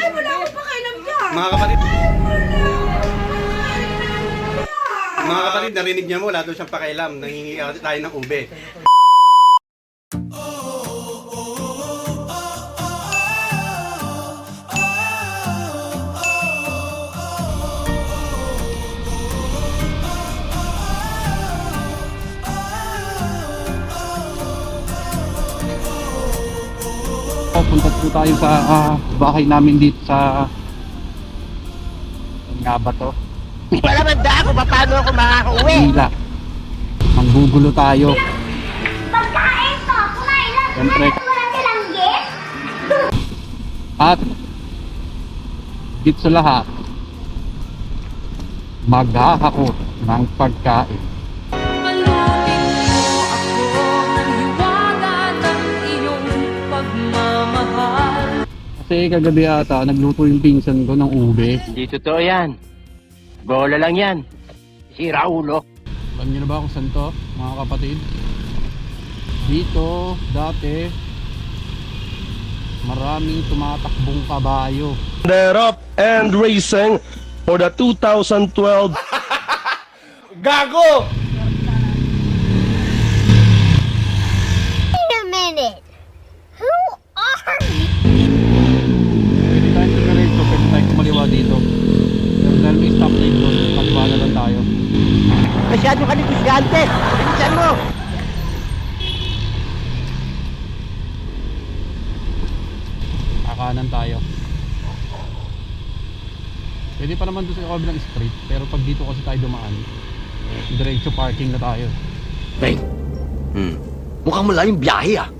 Ay, wala akong pakailam dyan. Mga kapatid, narinig niya mo, wala daw siyang pakialam. Nangingi tayo ng ube. Punta po tayo sa bahay namin dito sa ano nga ba to? Wala man da ako paano ako makakauwi. Manila. Manggugulo tayo. Pagkain to, kumain lang. Siyempre. Wala silang gift. At dito sa lahat, maghahakot ng pagkain. Palutin mo ako ng hiwaga ng iyong pagmamahal. Kasi kagabi ata, nagluto yung pinsan ko ng ube. Hindi totoo yan. Bola lang yan. Sira ulo. Alam niyo na ba kung saan to, mga kapatid? Dito, dati, maraming tumatakbong kabayo. They're up and racing for the 2012 Gago! Wait a minute. Who are you? Pwede tayo tumiretso, pwede tayo kumaliwa dito. Pero dahil may stop lane doon, kaliwa na lang tayo. Masyado ka negosyante. Bilisan mo. Kakanan tayo. Pwede pa naman doon sa kabilang street, pero pag dito kasi tayo dumaan, diretso parking na tayo. Hey, mukhang malayong biyahe ah.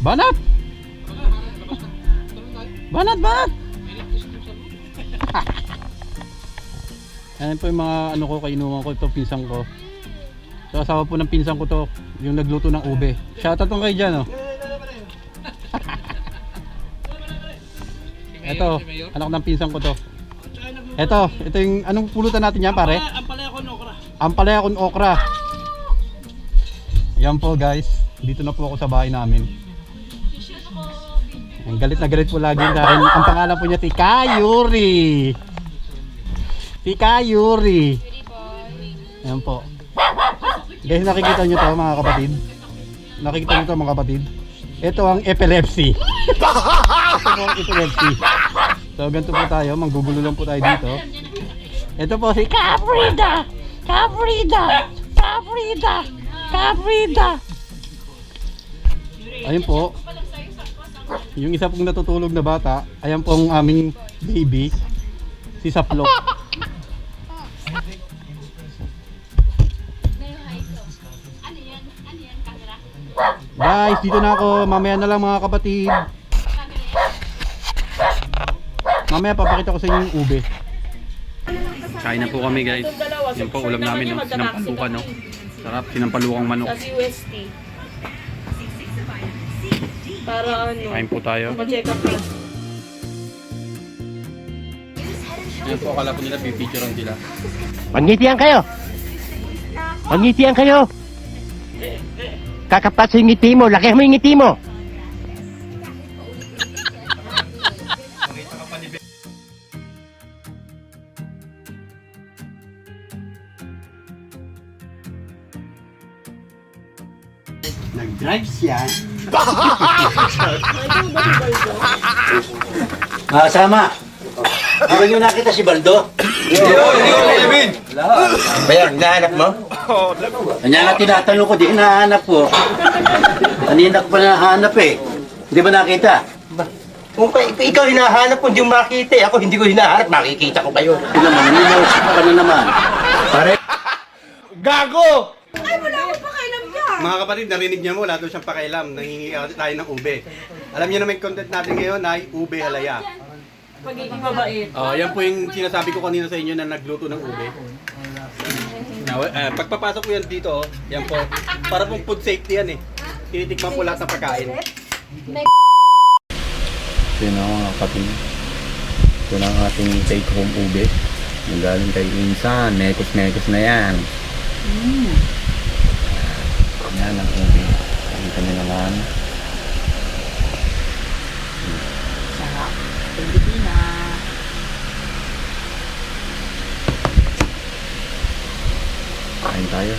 Banat! Banat! Banat! Ayan po yung mga ano ko, kainuman ko, ito pinsan ko. So asawa po ng pinsan ko to, yung nagluto ng ube. Shoutout mo kayo dyan, oh. Ito, anak ng pinsan ko to. Ito yung anong pulutan natin yan, pare? Ampalaya con okra. Yan po guys, dito na po ako sa bahay namin. Ang galit na galit po lagi dahil ang pangalan po niya Tika Yuri. Tika Yuri. Ayan po. Guys, nakikita nyo to mga kapatid. Nakikita nyo to mga kapatid. Ito ang epilepsy. Ito ang epilepsy. So ganito po tayo, manggugulo lang po tayo dito. Ito po si Caprida. Caprida. Caprida. Caprida. Ayun po. Yung isa pong natutulog na bata, ayan po ang aming baby, si Saplok. Guys, dito na ako. Mamaya na lang mga kapatid. Mamaya papakita ko sa inyo yung ube. Kain na po kami guys. Yan po ulam namin, no? Sinampalukan, no? Sarap, sinampalukang manok. Tapos UST. Para ano, Kain po tayo. ma-check up na. Yan po, akala po nila pipicturean sila. Pangitian kayo! Pangitian kayo! Kakapat sa ngiti mo, laki mo yung ngiti mo! Nag-drive siya. Sama. Hindi nyo nakita si Baldo? Bayan, hinahanap mo? Kanya nga tinatanong ko, di hinahanap ko. Kanina ko pa nahanap eh. Hindi ba nakita? Kung ikaw hinahanap ko, hindi mo makita. Ako hindi ko hinahanap, makikita ko kayo. Ito naman, ninausin ka na naman. Mga kapatid, narinig niyo mo, wala doon siyang pakialam. Nangingi tayo ng ube. Alam niyo naman yung content natin ngayon ay ube halaya. Pagiging mabait. Yan po yung sinasabi ko kanina sa inyo na nagluto ng ube. Now, pagpapasok ko yan dito, yan po, para pong food safety yan eh. Tinitikman po lahat ng pagkain. Ito na mga kapatid. Ito na ang ating take home ube. Yung galing kay Insan. Mekos-mekos na yan. Yan ang ube. Pakita nyo naman. Kain tayo.